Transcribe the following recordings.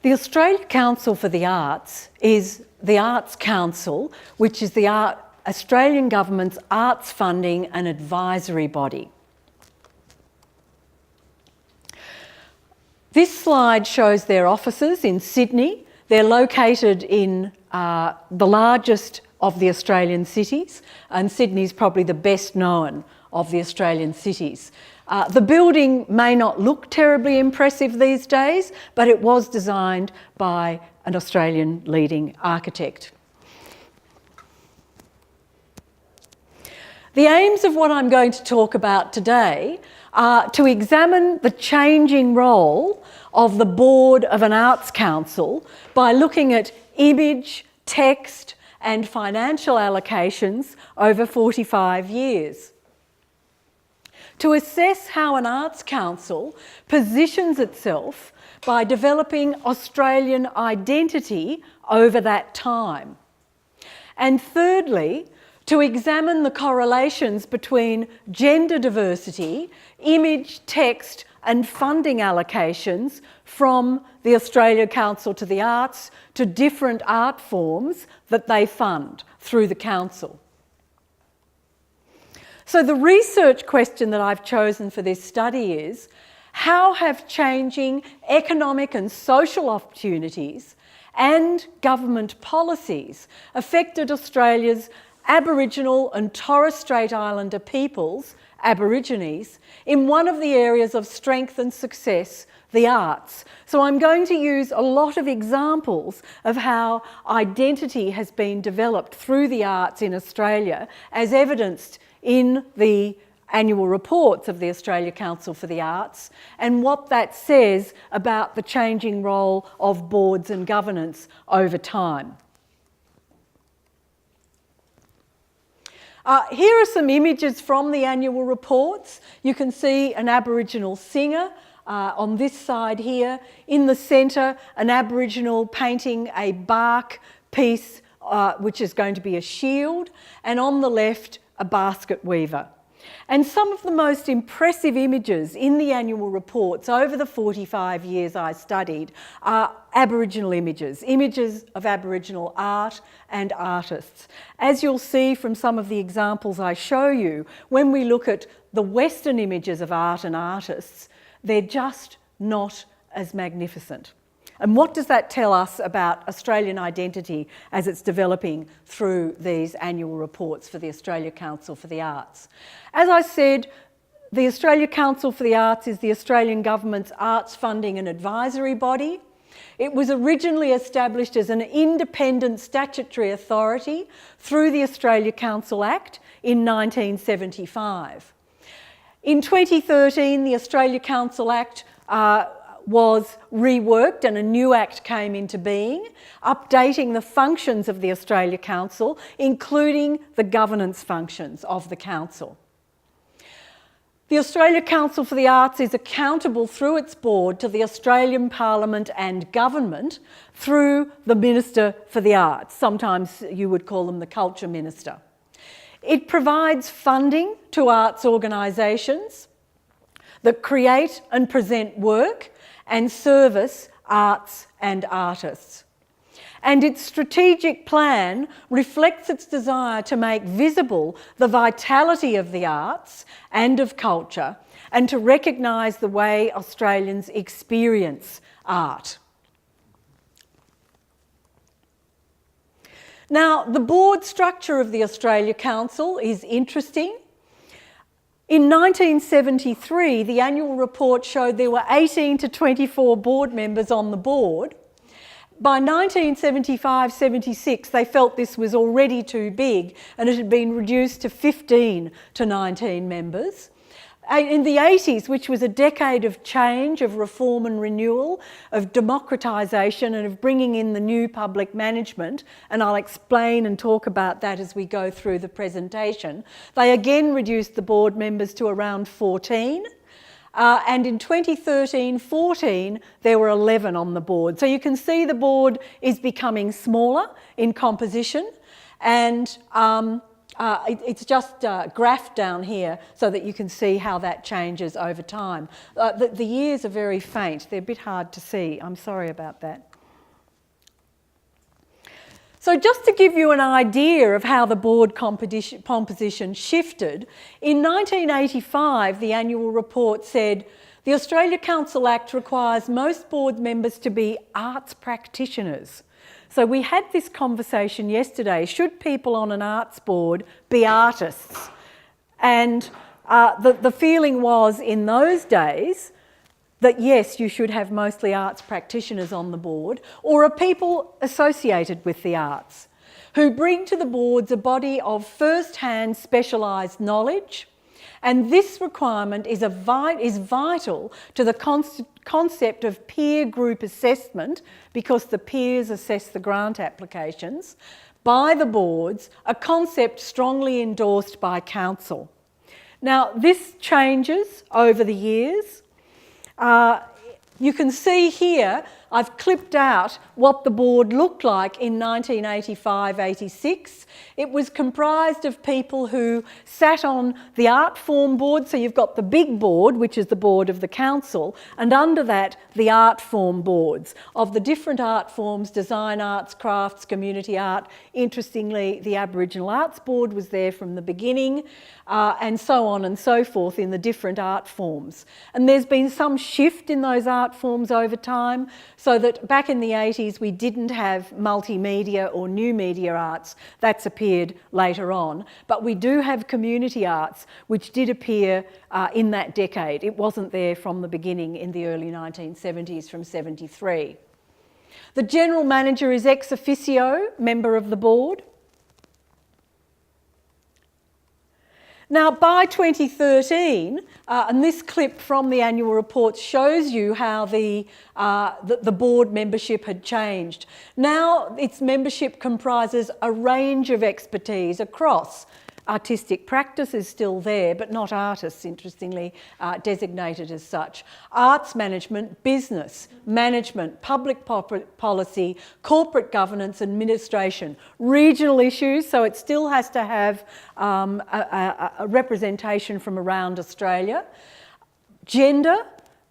The Australian Council for the Arts is the Arts Council, which is the Australian Government's arts funding and advisory body. This slide shows their offices in Sydney. They're located in the largest of the Australian cities, and Sydney's probably the best known of the Australian cities. The building may not look terribly impressive these days, but it was designed by an Australian leading architect. The aims of what I'm going to talk about today are to examine the changing role of the board of an arts council by looking at image, text and financial allocations over 45 years. To assess how an arts council positions itself by developing Australian identity over that time. And thirdly, to examine the correlations between gender diversity, image, text and funding allocations from the Australian Council to the Arts to different art forms that they fund through the council. So the research question that I've chosen for this study is, how have changing economic and social opportunities and government policies affected Australia's Aboriginal and Torres Strait Islander peoples, Aborigines, in one of the areas of strength and success, the arts. So I'm going to use a lot of examples of how identity has been developed through the arts in Australia, as evidenced in the annual reports of the Australian Council for the Arts, and what that says about the changing role of boards and governance over time. Here are some images from the annual reports. You can see an Aboriginal singer on this side here. In the centre, an Aboriginal painting a bark piece, which is going to be a shield, and on the left, a basket weaver. And some of the most impressive images in the annual reports over the 45 years I studied are Aboriginal images, images of Aboriginal art and artists. As you'll see from some of the examples I show you, when we look at the Western images of art and artists, they're just not as magnificent. And what does that tell us about Australian identity as it's developing through these annual reports for the Australian Council for the Arts? As I said, the Australian Council for the Arts is the Australian Government's arts funding and advisory body. It was originally established as an independent statutory authority through the Australia Council Act in 1975. In 2013, the Australia Council Act was reworked and a new act came into being, updating the functions of the Australia Council, including the governance functions of the council. The Australia Council for the Arts is accountable through its board to the Australian Parliament and Government through the Minister for the Arts. Sometimes you would call them the Culture Minister. It provides funding to arts organisations that create and present work and service arts and artists. And its strategic plan reflects its desire to make visible the vitality of the arts and of culture, and to recognise the way Australians experience art. Now, the board structure of the Australia Council is interesting. In 1973, the annual report showed there were 18 to 24 board members on the board. By 1975-76, they felt this was already too big and it had been reduced to 15 to 19 members. In the 80s, which was a decade of change, of reform and renewal, of democratisation and of bringing in the new public management, and I'll explain and talk about that as we go through the presentation, they again reduced the board members to around 14. And in 2013-14, there were 11 on the board. So you can see the board is becoming smaller in composition, and it's just graphed down here so that you can see how that changes over time. The years are very faint. They're a bit hard to see. I'm sorry about that. So just to give you an idea of how the board composition shifted, in 1985 the annual report said, "The Australia Council Act requires most board members to be arts practitioners." So we had this conversation yesterday, should people on an arts board be artists? And the feeling was in those days that yes, you should have mostly arts practitioners on the board, or are people associated with the arts, who bring to the boards a body of first-hand specialised knowledge, and this requirement is vital to the concept of peer group assessment, because the peers assess the grant applications, by the boards, a concept strongly endorsed by council. Now, this changes over the years. You can see here, I've clipped out what the board looked like in 1985-86. It was comprised of people who sat on the art form board, so you've got the big board, which is the board of the council, and under that, the art form boards of the different art forms, design arts, crafts, community art. Interestingly, the Aboriginal Arts Board was there from the beginning, and so on and so forth in the different art forms. And there's been some shift in those art forms over time, so that back in the 80s we didn't have multimedia or new media arts. That's appeared later on. But we do have community arts, which did appear in that decade. It wasn't there from the beginning in the early 1970s, from 73. The General Manager is ex officio member of the board. Now, by 2013, and this clip from the annual report shows you how the board membership had changed. Now, its membership comprises a range of expertise across. Artistic practice is still there, but not artists, interestingly, designated as such. Arts management, business, management, public policy, corporate governance, administration, regional issues, so it still has to have a representation from around Australia, gender,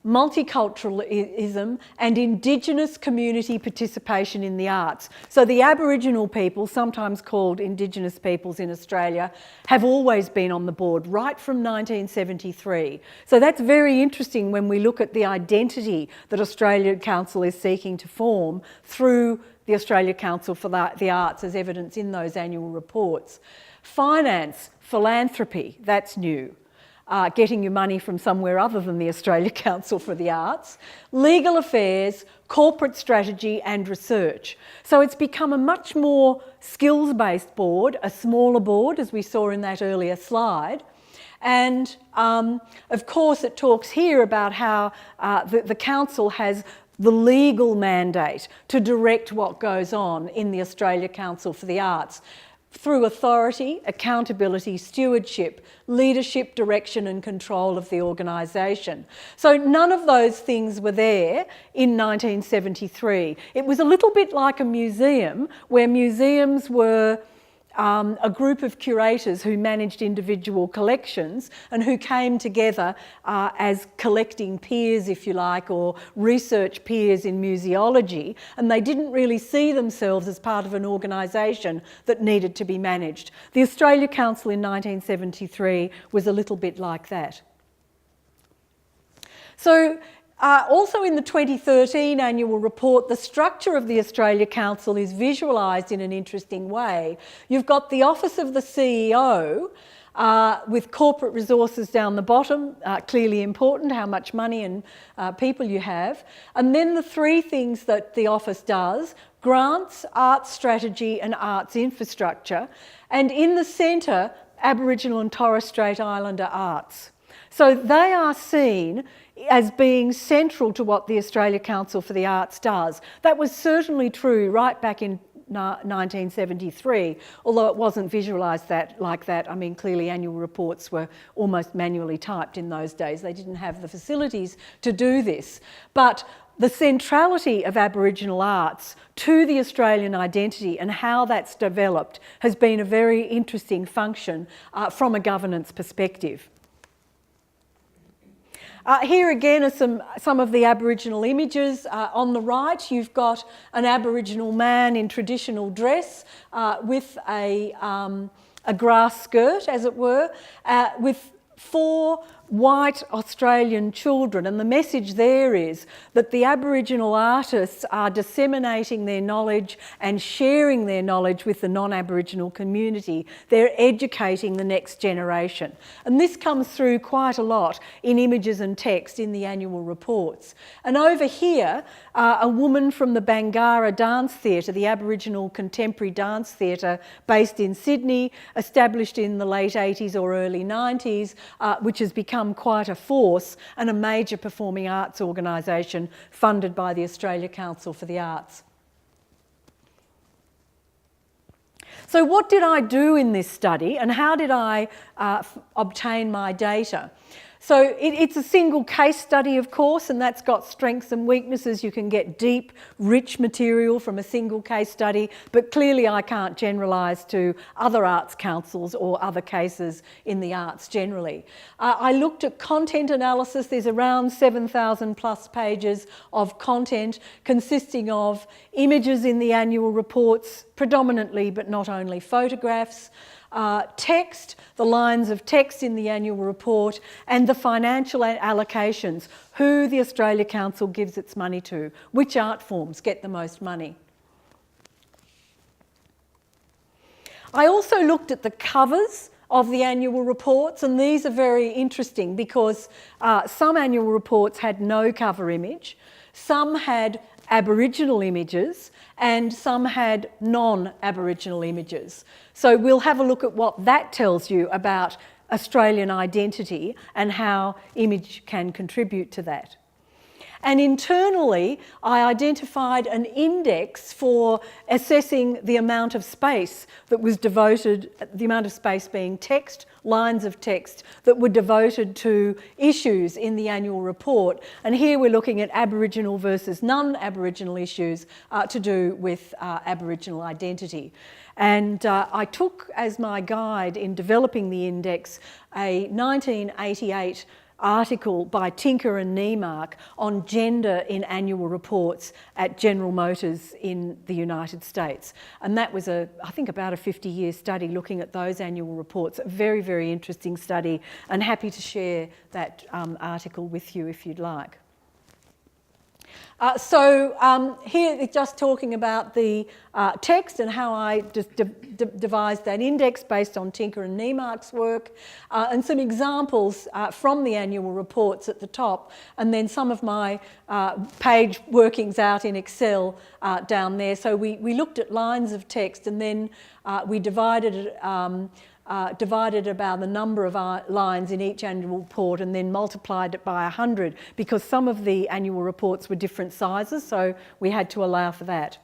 multiculturalism and Indigenous community participation in the arts. So the Aboriginal people, sometimes called Indigenous peoples in Australia, have always been on the board right from 1973. So that's very interesting when we look at the identity that Australia Council is seeking to form through the Australia Council for the Arts, as evidence in those annual reports. Finance, philanthropy, that's new. Getting your money from somewhere other than the Australia Council for the Arts, legal affairs, corporate strategy and research. So it's become a much more skills-based board, a smaller board, as we saw in that earlier slide. And of course it talks here about how the Council has the legal mandate to direct what goes on in the Australia Council for the Arts, through authority, accountability, stewardship, leadership, direction and control of the organisation. So none of those things were there in 1973. It was a little bit like a museum, where museums were a group of curators who managed individual collections and who came together as collecting peers, if you like, or research peers in museology, and they didn't really see themselves as part of an organisation that needed to be managed. The Australia Council in 1973 was a little bit like that. So also in the 2013 annual report, the structure of the Australia Council is visualised in an interesting way. You've got the Office of the CEO with corporate resources down the bottom, clearly important, how much money and people you have. And then the three things that the office does: grants, arts strategy and arts infrastructure. And in the centre, Aboriginal and Torres Strait Islander arts. So they are seen as being central to what the Australia Council for the Arts does. That was certainly true right back in 1973, although it wasn't visualised like that. I mean, clearly annual reports were almost manually typed in those days. They didn't have the facilities to do this. But the centrality of Aboriginal arts to the Australian identity and how that's developed has been a very interesting function from a governance perspective. Here again are some of the Aboriginal images. On the right, you've got an Aboriginal man in traditional dress with a grass skirt, as it were, with 4 white Australian children, and the message there is that the Aboriginal artists are disseminating their knowledge and sharing their knowledge with the non-Aboriginal community. They're educating the next generation, and this comes through quite a lot in images and text in the annual reports. And over here, a woman from the Bangarra Dance Theatre, the Aboriginal contemporary dance theatre based in Sydney, established in the late 80s or early 90s, which has become quite a force and a major performing arts organisation funded by the Australia Council for the Arts. So what did I do in this study and how did I obtain my data? So it's a single case study, of course, and that's got strengths and weaknesses. You can get deep, rich material from a single case study, but clearly I can't generalise to other arts councils or other cases in the arts generally. I looked at content analysis. There's around 7,000 plus pages of content consisting of images in the annual reports, predominantly but not only photographs, text, the lines of text in the annual report, and the financial allocations, who the Australia Council gives its money to, which art forms get the most money. I also looked at the covers of the annual reports, and these are very interesting because some annual reports had no cover image, some had Aboriginal images, and some had non-Aboriginal images. So we'll have a look at what that tells you about Australian identity and how image can contribute to that. And internally, I identified an index for assessing the amount of space that was devoted, the amount of space being text, lines of text that were devoted to issues in the annual report. And here we're looking at Aboriginal versus non-Aboriginal issues to do with Aboriginal identity. And I took as my guide in developing the index a 1988 article by Tinker and Niemark on gender in annual reports at General Motors in the United States. And that was I think about a 50-year study looking at those annual reports. A very, very interesting study, and happy to share that article with you if you'd like. Here it's just talking about the text and how I devised that index based on Tinker and Niemark's work, and some examples from the annual reports at the top, and then some of my page workings out in Excel down there. So we looked at lines of text, and then we divided about the number of lines in each annual report and then multiplied it by 100 because some of the annual reports were different sizes, so we had to allow for that.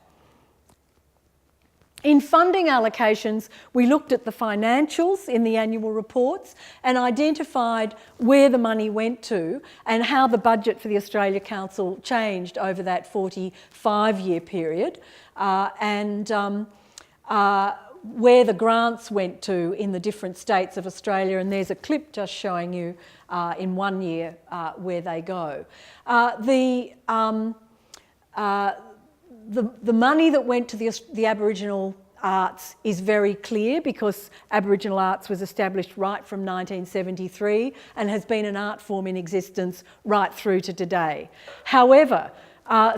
In funding allocations, we looked at the financials in the annual reports and identified where the money went to and how the budget for the Australia Council changed over that 45-year period, where the grants went to in the different states of Australia, and there's a clip just showing you in 1 year where they go. The money that went to the Aboriginal arts is very clear because Aboriginal arts was established right from 1973 and has been an art form in existence right through to today. However,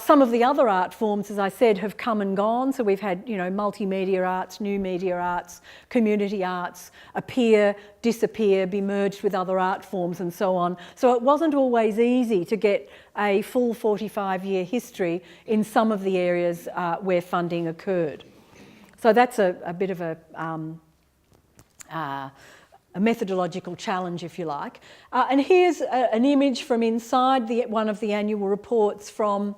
some of the other art forms, as I said, have come and gone. So we've had, multimedia arts, new media arts, community arts appear, disappear, be merged with other art forms and so on. So it wasn't always easy to get a full 45-year history in some of the areas where funding occurred. So that's a bit of a methodological challenge, if you like. And here's an image from inside one of the annual reports from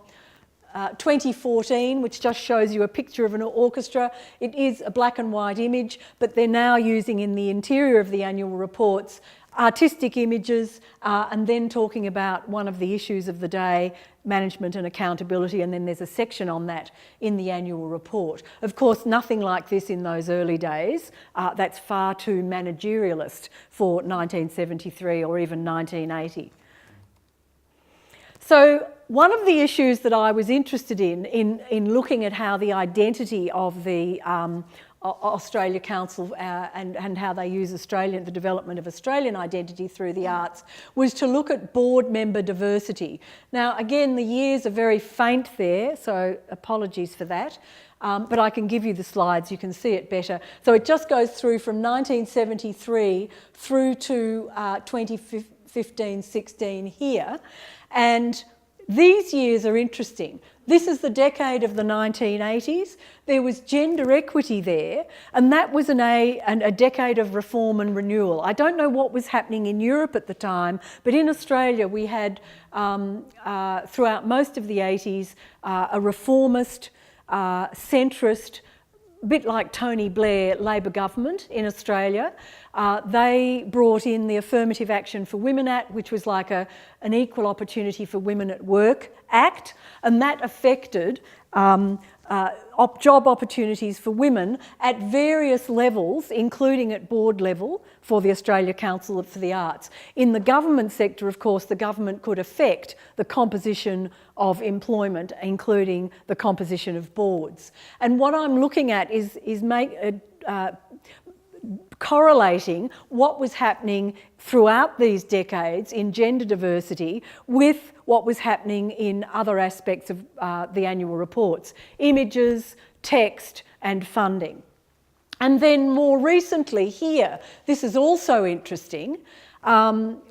2014, which just shows you a picture of an orchestra. It is a black and white image, but they're now using in the interior of the annual reports artistic images, and then talking about one of the issues of the day, management and accountability, and then there's a section on that in the annual report. Of course, nothing like this in those early days. That's far too managerialist for 1973 or even 1980. So one of the issues that I was interested in looking at how the identity of the Australia Council and how they use the development of Australian identity through the arts, was to look at board member diversity. Now, again, the years are very faint there, so apologies for that. But I can give you the slides, you can see it better. So it just goes through from 1973 through to 2015-16 here. And these years are interesting. This is the decade of the 1980s. There was gender equity there, and that was a decade of reform and renewal. I don't know what was happening in Europe at the time, but in Australia we had, throughout most of the 80s, a reformist, centrist, a bit like Tony Blair Labor government in Australia. They brought in the Affirmative Action for Women Act, which was like an Equal Opportunity for Women at Work Act, and that affected job opportunities for women at various levels, including at board level for the Australia Council for the Arts. In the government sector, of course, the government could affect the composition of employment, including the composition of boards. And what I'm looking at is correlating what was happening throughout these decades in gender diversity with what was happening in other aspects of the annual reports: images, text and funding. And then more recently here, this is also interesting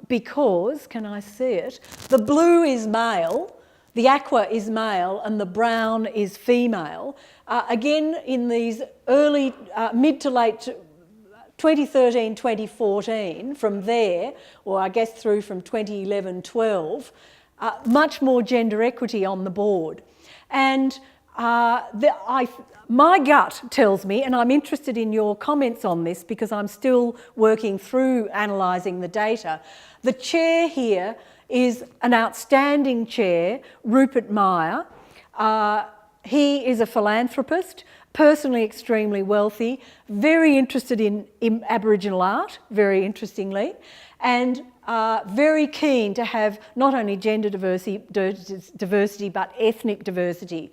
because, can I see it? The blue is male, the aqua is male and the brown is female. Again, in these early, mid to late 2013, 2014, from there, or I guess through from 2011, 12, much more gender equity on the board. And my gut tells me, and I'm interested in your comments on this because I'm still working through analysing the data, the chair here is an outstanding chair, Rupert Meyer. He is a philanthropist, personally extremely wealthy, very interested in Aboriginal art, very interestingly, and very keen to have not only gender diversity but ethnic diversity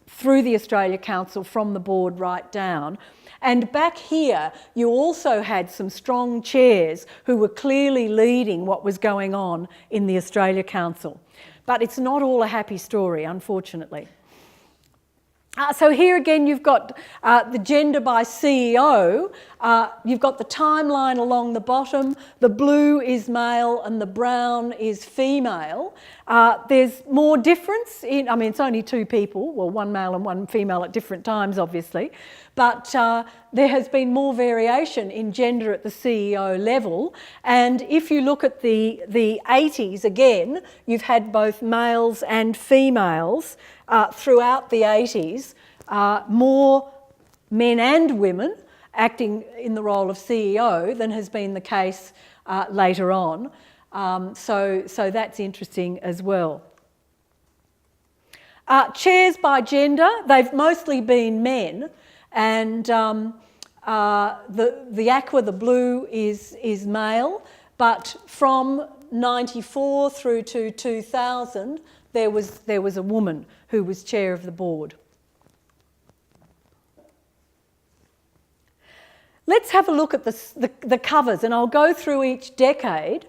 through the Australia Council from the board right down. And back here, you also had some strong chairs who were clearly leading what was going on in the Australia Council. But it's not all a happy story, unfortunately. So here again you've got the gender by CEO, you've got the timeline along the bottom, the blue is male and the brown is female. There's more difference in, I mean it's only two people, well one male and one female at different times obviously, but there has been more variation in gender at the CEO level, and if you look at the 80s again, you've had both males and females throughout the 80s, more men and women acting in the role of CEO than has been the case later on. So that's interesting as well. Chairs by gender, they've mostly been men, and the aqua, the blue, is male, but from 94 through to 2000, there was a woman who was chair of the board. Let's have a look at the covers, and I'll go through each decade.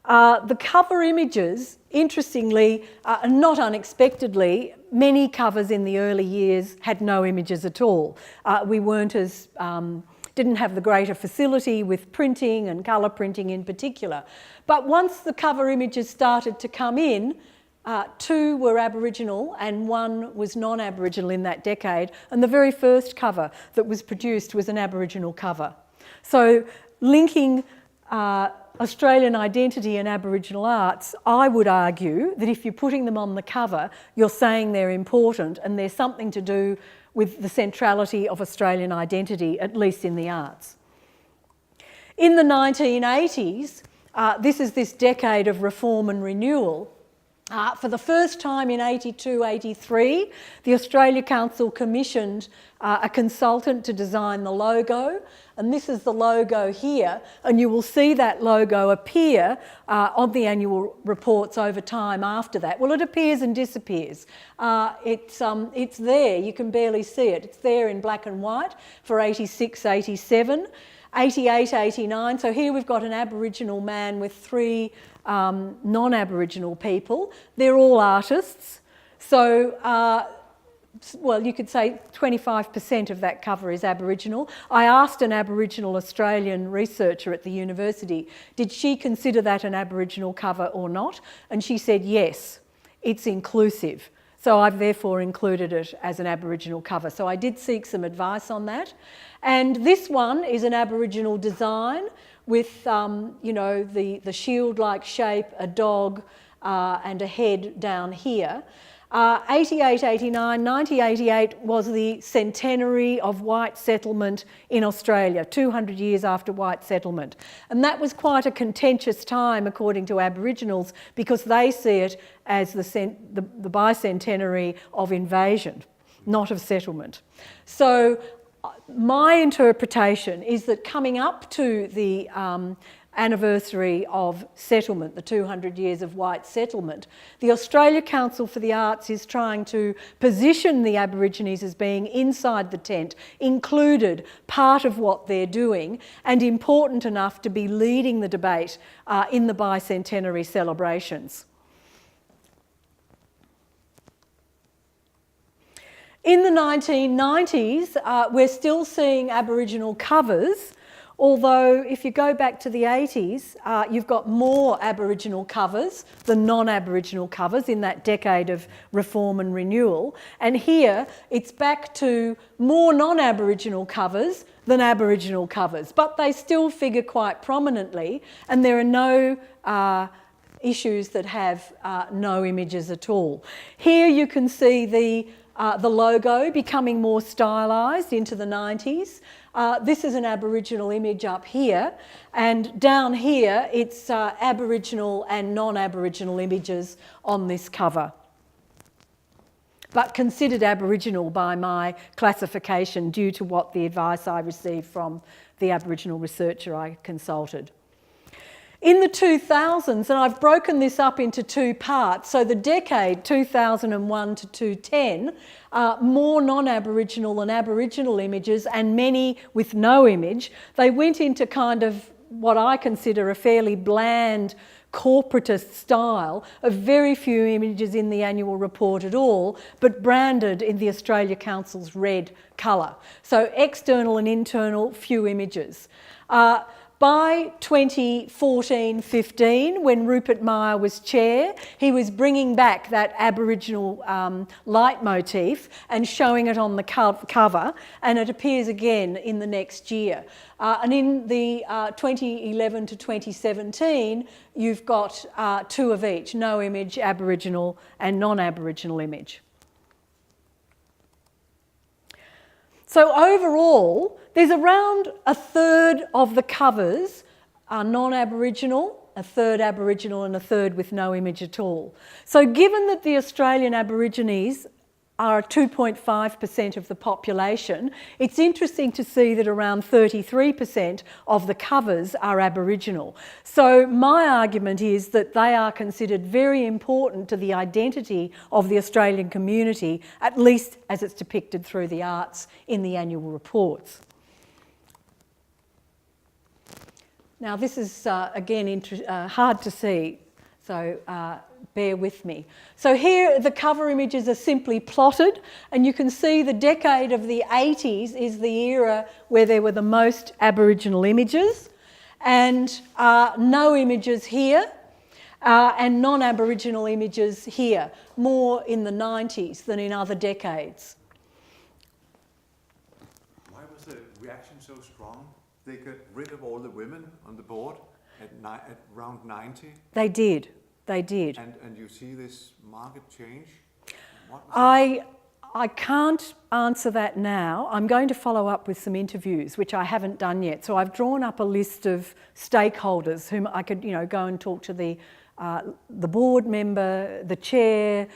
The cover images, interestingly, and not unexpectedly, many covers in the early years had no images at all. We weren't as, didn't have the greater facility with printing and colour printing in particular. But once the cover images started to come in, two were Aboriginal and one was non-Aboriginal in that decade, and the very first cover that was produced was an Aboriginal cover. So linking Australian identity and Aboriginal arts, I would argue that if you're putting them on the cover, you're saying they're important and there's something to do with the centrality of Australian identity, at least in the arts. In the 1980s, this is this decade of reform and renewal. For the first time in 82-83, the Australia Council commissioned a consultant to design the logo, and this is the logo here, and you will see that logo appear on the annual reports over time after that. Well, it appears and disappears. It's there, you can barely see it. It's there in black and white for 86, 87, 88, 89. So here we've got an Aboriginal man with 3 non-Aboriginal people. They're all artists. So, well, you could say 25% of that cover is Aboriginal. I asked an Aboriginal Australian researcher at the university, did she consider that an Aboriginal cover or not? And she said, yes, it's inclusive. So I've therefore included it as an Aboriginal cover. So I did seek some advice on that. And this one is an Aboriginal design with, you know, the shield-like shape, a dog and a head down here. 88, 89, 90, 88 was the centenary of white settlement in Australia, 200 years after white settlement. And that was quite a contentious time, according to Aboriginals, because they see it as the bicentenary of invasion, not of settlement. So my interpretation is that coming up to the anniversary of settlement, the 200 years of white settlement, the Australia Council for the Arts is trying to position the Aborigines as being inside the tent, included, part of what they're doing, and important enough to be leading the debate in the bicentenary celebrations. In the 1990s, we're still seeing Aboriginal covers, although if you go back to the 80s, you've got more Aboriginal covers than non-Aboriginal covers in that decade of reform and renewal. And here it's back to more non-Aboriginal covers than Aboriginal covers, but they still figure quite prominently, and there are no issues that have no images at all. Here you can see the logo becoming more stylised into the 90s. This is an Aboriginal image up here, and down here it's Aboriginal and non-Aboriginal images on this cover, but considered Aboriginal by my classification due to what the advice I received from the Aboriginal researcher I consulted. In the 2000s, and I've broken this up into 2 parts, so the decade 2001 to 2010, more non-Aboriginal than Aboriginal images and many with no image. They went into kind of what I consider a fairly bland corporatist style of very few images in the annual report at all, but branded in the Australia Council's red colour. So external and internal, few images. By 2014-15, when Rupert Meyer was chair, he was bringing back that Aboriginal leitmotif and showing it on the cover, and it appears again in the next year. And in the 2011 to 2017, you've got 2 of each, no image, Aboriginal and non-Aboriginal image. So overall, there's around a third of the covers are non-Aboriginal, a third Aboriginal and a third with no image at all. So given that the Australian Aborigines are 2.5% of the population, it's interesting to see that around 33% of the covers are Aboriginal. So my argument is that they are considered very important to the identity of the Australian community, at least as it's depicted through the arts in the annual reports. Now this is again hard to see, so bear with me. So here the cover images are simply plotted, and you can see the decade of the 80s is the era where there were the most Aboriginal images, and no images here, and non-Aboriginal images here, more in the 90s than in other decades. Why was the reaction so strong? They got rid of all the women on the board at around 90? They did. They did. And you see this market change? I can't answer that now. I'm going to follow up with some interviews, which I haven't done yet. So I've drawn up a list of stakeholders whom I could, go and talk to the the board member, the chair,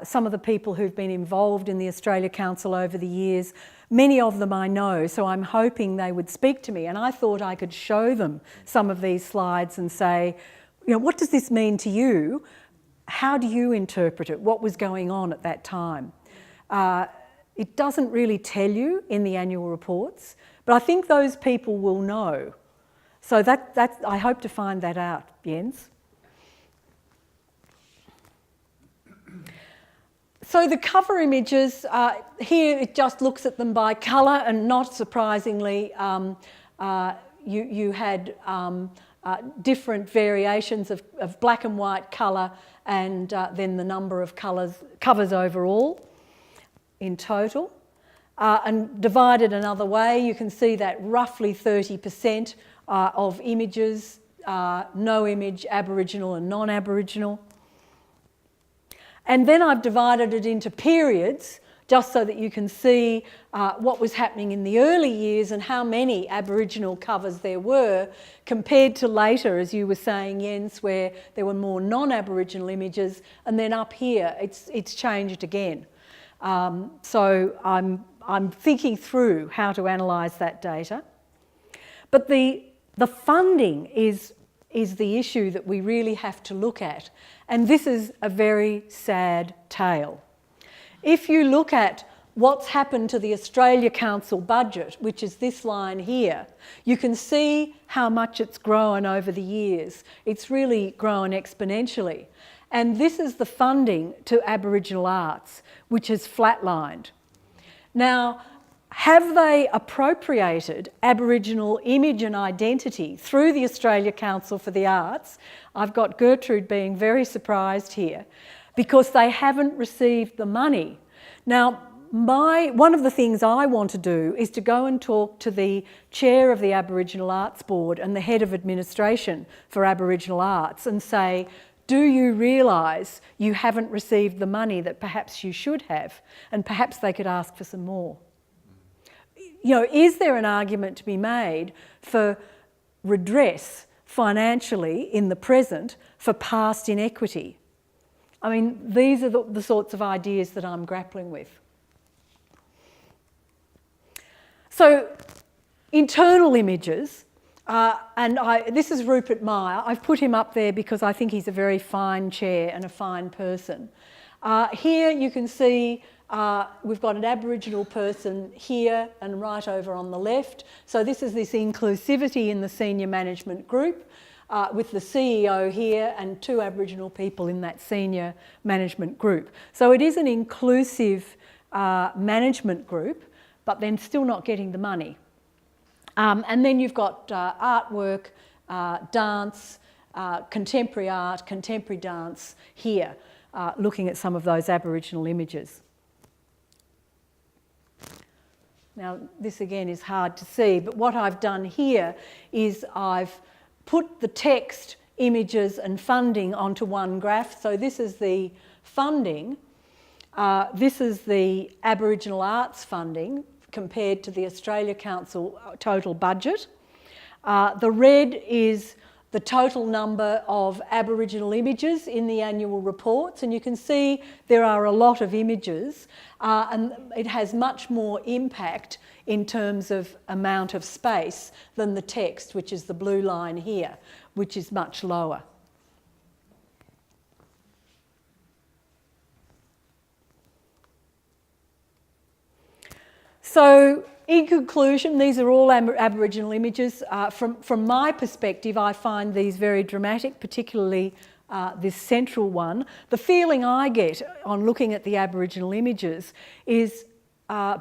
some of the people who've been involved in the Australia Council over the years. Many of them I know, so I'm hoping they would speak to me, and I thought I could show them some of these slides and say, you know, what does this mean to you? How do you interpret it? What was going on at that time? It doesn't really tell you in the annual reports, but I think those people will know. So I hope to find that out, Jens. So the cover images, here it just looks at them by colour, and not surprisingly you had different variations of black and white colour, and then the number of covers overall in total. And divided another way, you can see that roughly 30% of images, no image, Aboriginal and non-Aboriginal. And then I've divided it into periods, just so that you can see what was happening in the early years and how many Aboriginal covers there were, compared to later, as you were saying, Jens, where there were more non-Aboriginal images, and then up here it's changed again. So I'm thinking through how to analyse that data. But the funding is the issue that we really have to look at. And this is a very sad tale. If you look at what's happened to the Australia Council budget, which is this line here, you can see how much it's grown over the years. It's really grown exponentially. And this is the funding to Aboriginal arts, which has flatlined. Now, have they appropriated Aboriginal image and identity through the Australia Council for the Arts? I've got Gertrude being very surprised here, because they haven't received the money. Now, one of the things I want to do is to go and talk to the chair of the Aboriginal Arts Board and the head of administration for Aboriginal Arts and say, do you realise you haven't received the money that perhaps you should have? And perhaps they could ask for some more. You know, is there an argument to be made for redress financially in the present for past inequity? I mean, these are the sorts of ideas that I'm grappling with. So, internal images, this is Rupert Meyer. I've put him up there because I think he's a very fine chair and a fine person. Here you can see we've got an Aboriginal person here and right over on the left. So this is this inclusivity in the senior management group with the CEO here and 2 Aboriginal people in that senior management group. So it is an inclusive management group, but then still not getting the money. And then you've got artwork, dance, contemporary art, contemporary dance here, looking at some of those Aboriginal images. Now, this again is hard to see, but what I've done here is I've put the text, images and funding onto one graph. So this is the funding, this is the Aboriginal arts funding compared to the Australia Council total budget. The red is the total number of Aboriginal images in the annual reports, and you can see there are a lot of images, and it has much more impact in terms of amount of space than the text, which is the blue line here, which is much lower. So, in conclusion, these are all Aboriginal images. From my perspective, I find these very dramatic, particularly this central one. The feeling I get on looking at the Aboriginal images is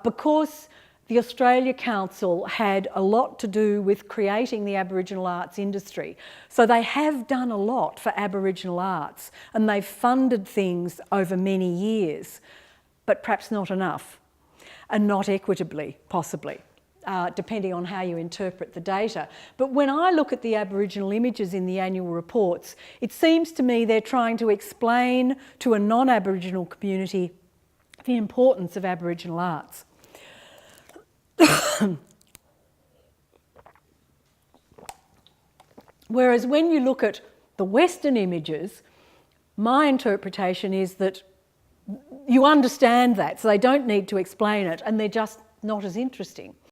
because the Australia Council had a lot to do with creating the Aboriginal arts industry. So they have done a lot for Aboriginal arts, and they've funded things over many years, but perhaps not enough. And not equitably, possibly, depending on how you interpret the data. But when I look at the Aboriginal images in the annual reports, it seems to me they're trying to explain to a non-Aboriginal community the importance of Aboriginal arts. Whereas when you look at the Western images, my interpretation is that you understand that, so they don't need to explain it, and they're just not as interesting.